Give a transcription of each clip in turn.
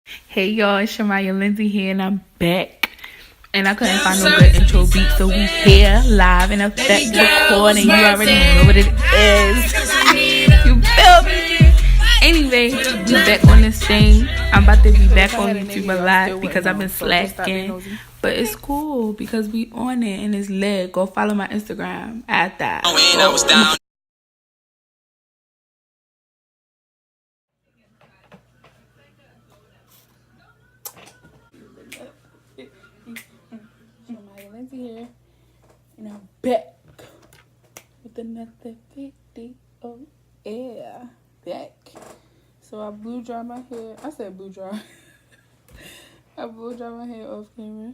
Hey y'all, it's Shemaiahlindsey here, and I'm back. And I couldn't find no good intro beat, so we here live in effect recording. You already know what it is. You feel me? Anyway, we back on this thing. I'm about to be back on YouTube a lot because I've been slacking. But it's cool because we on it and it's lit. Go follow my Instagram at that. Go. Shemaiahlindsey here, and I'm back with another video. Yeah, back. So I blew dry my hair. I said blew dry. I blew dry my hair off camera.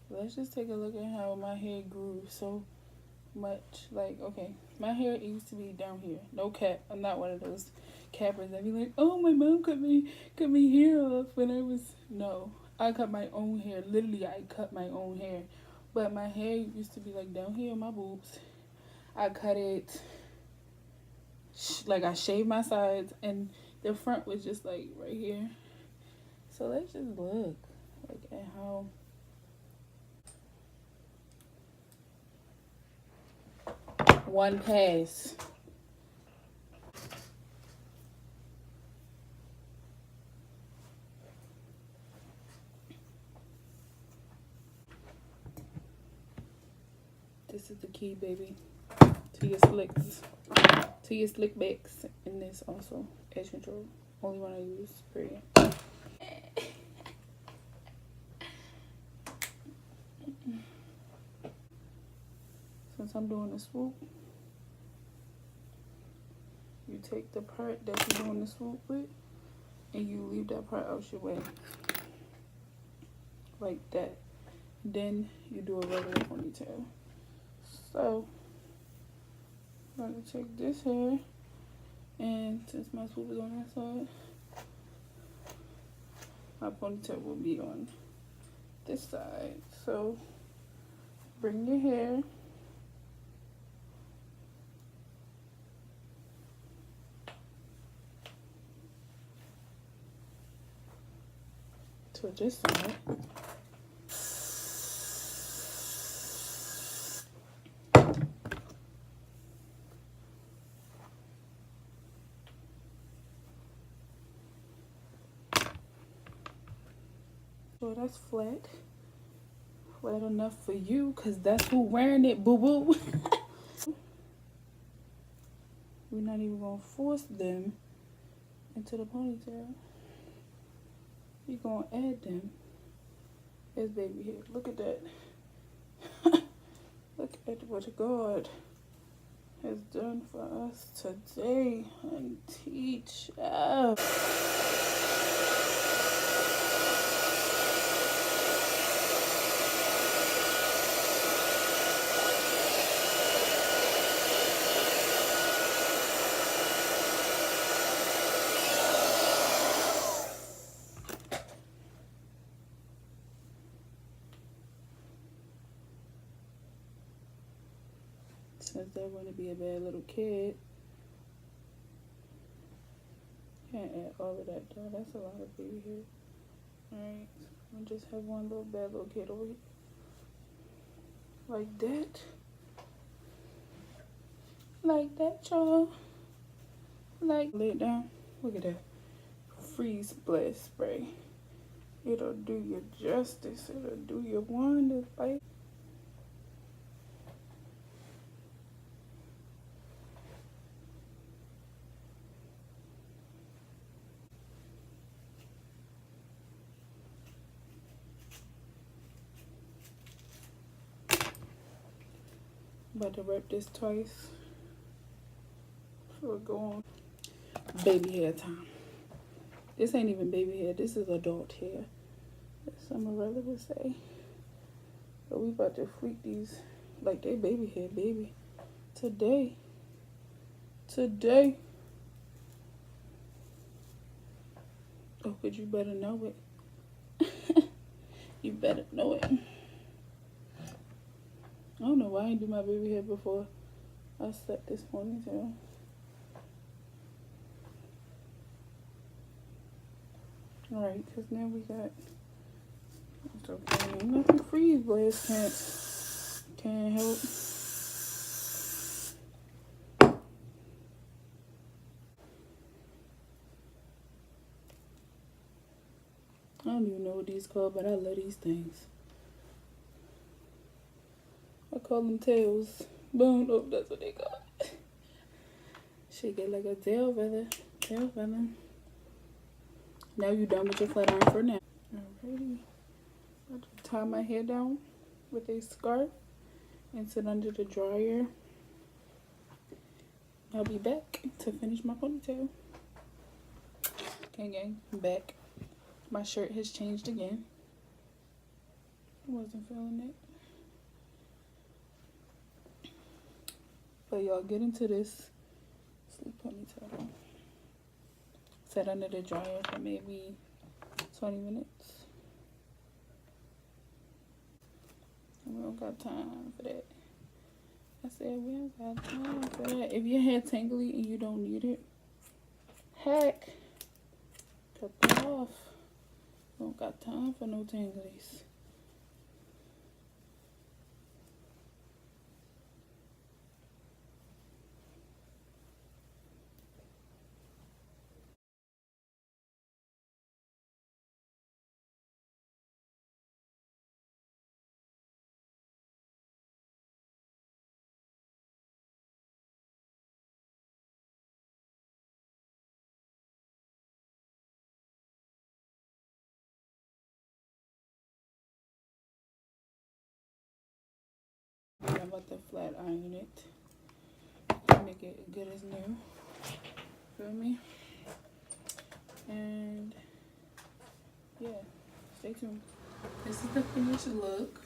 Let's just take a look at how my hair grew so much. Like, okay, my hair used to be down here. No cap. I'm not one of those cappers that be like, oh, my mom cut me hair off when I was. No, I cut my own hair. Literally, I cut my own hair. But my hair used to be like down here on my boobs. I cut it, like I shaved my sides, and the front was just like right here. So let's just look like at how one pass. This is the key, baby, to your slicks, to your slick backs, and this also edge control. Only one I use, period. Since I'm doing a swoop, you take the part that you're doing the swoop with, and you leave that part out your way, like that. Then you do a regular ponytail. So I'm gonna take this hair, and since my swoop is on that side, my ponytail will be on this side. So bring your hair to this side. So that's flat enough for you, because that's who wearing it, boo-boo. We're not even gonna force them into the ponytail. We're gonna add them as baby hair. Look at that. Look at what God has done for us today and teach us. Since I want to be a bad little kid, can't add all of that though. That's a lot of baby hair. Alright, so I'm gonna just have one little bad little kid over here. Like that. Like that, y'all. Like, lay it down. Look at that. Freeze splash spray. It'll do you justice. It'll do you wonders, baby. About to wrap this twice before it go on. Baby hair time. This ain't even baby hair. This is adult hair, as some brother would say. But we about to freak these like they baby hair, baby. Today. Oh, but you better know it. You better know it. I don't know why I didn't do my baby hair before I set this ponytail. Alright, because now we got, it's okay, nothing freeze blast can't help. I don't even know what these called, but I love these things. I call them tails. But I don't know if that's what they call it. Shit get like a tail feather. Now you done with your flat iron for now. Alrighty. I'll just tie my hair down with a scarf and sit under the dryer. I'll be back to finish my ponytail. Okay, gang, I'm back. My shirt has changed again. I wasn't feeling it. But y'all get into this sleep ponytail. Set under the dryer for maybe 20 minutes. We don't got time for that. I said we don't got time for that. If your hair tangly and you don't need it, heck, cut that off. We don't got time for no tanglies. I'm about to flat iron it to make it good as new. Feel me? And yeah, stay tuned. This is the finished look.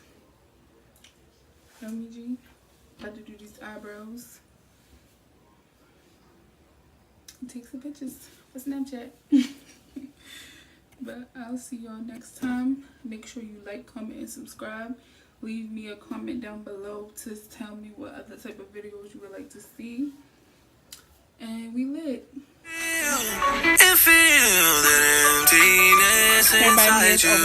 Feel me, G? About to do these eyebrows. Take some pictures for Snapchat. But I'll see y'all next time. Make sure you like, comment, and subscribe. Leave me a comment down below to tell me what other type of videos you would like to see. And we lit. And feel that emptiness inside you.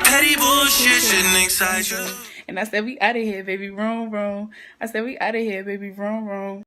Petty bullshit shouldn't excite you. And I said we out of here, baby. Vroom, vroom. I said we out of here, baby. Vroom, vroom.